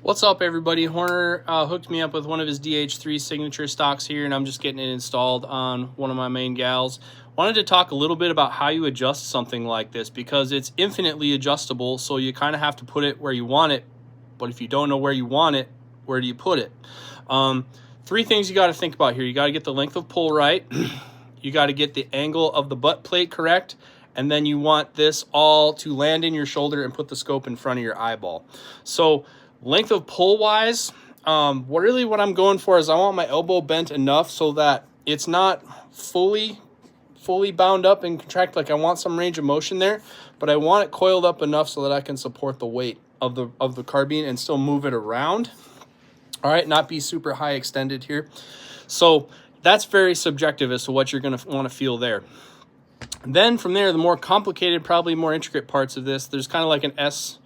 What's up, everybody? Horner hooked me up with one of his DH3 Signature stocks here, and I'm just getting it installed on one of my main gals. Wanted to talk a little bit about how you adjust something like this, because it's infinitely adjustable, so you kind of have to put it where you want it. But if you don't know where you want it, where do you put it? Three things you got to think about here. You got to get the length of pull right. You got to get the angle of the butt plate correct. And then you want this all to land in your shoulder and put the scope in front of your eyeball. So length of pull wise, what I'm going for is I want my elbow bent enough so that it's not fully bound up and contract. Like, I want some range of motion there, but I want it coiled up enough so that I can support the weight of the carbine and still move it around. All right, not be super high extended here. So that's very subjective as to what you're going to want to feel there. Then from there, the more complicated, probably more intricate parts of this, there's kind of like an S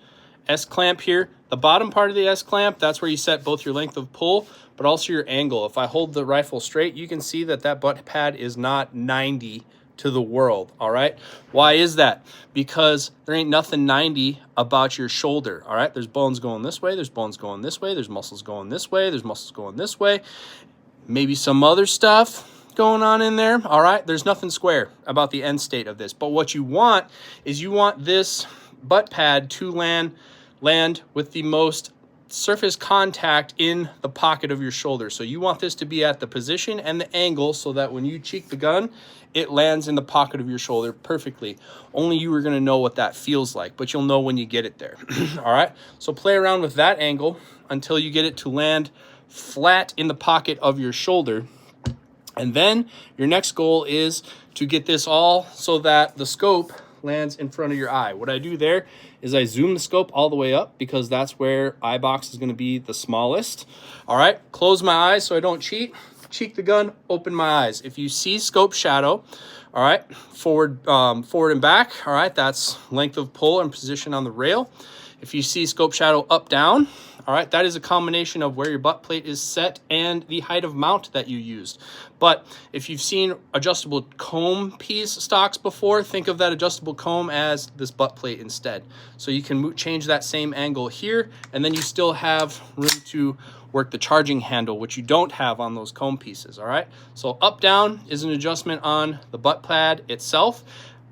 clamp here. The bottom part of the S clamp, that's where you set both your length of pull, but also your angle. If I hold the rifle straight, you can see that that butt pad is not 90 to the world, all right? Why is that? Because there ain't nothing 90 about your shoulder, all right? There's bones going this way, there's bones going this way, there's muscles going this way, there's muscles going this way, maybe some other stuff going on in there, all right? There's nothing square about the end state of this. But what you want is you want this butt pad to land with the most surface contact in the pocket of your shoulder. So you want this to be at the position and the angle so that when you cheek the gun, it lands in the pocket of your shoulder perfectly. Only you are going to know what that feels like, but you'll know when you get it there. All right? So play around with that angle until you get it to land flat in the pocket of your shoulder. And then your next goal is to get this all so that the scope lands in front of your eye. What I do there is I zoom the scope all the way up, because that's where eye box is going to be the smallest. All right, close my eyes so I don't cheat. Cheek the gun, open my eyes. If you see scope shadow, all right, forward and back, all right, that's length of pull and position on the rail. If you see scope shadow up, down, all right, that is a combination of where your butt plate is set and the height of mount that you used. But if you've seen adjustable comb piece stocks before, think of that adjustable comb as this butt plate instead. So you can change that same angle here, and then you still have room to work the charging handle, which you don't have on those comb pieces, all right? So up, down is an adjustment on the butt pad itself.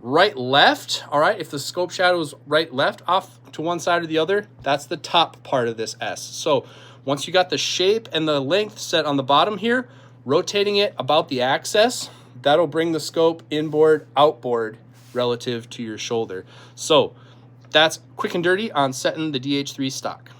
Right, left, all right, if the scope shadow is right, left, off to one side or the other, that's the top part of this S. So once you got the shape and the length set on the bottom here, rotating it about the axis, that'll bring the scope inboard, outboard relative to your shoulder. So that's quick and dirty on setting the DH3 stock.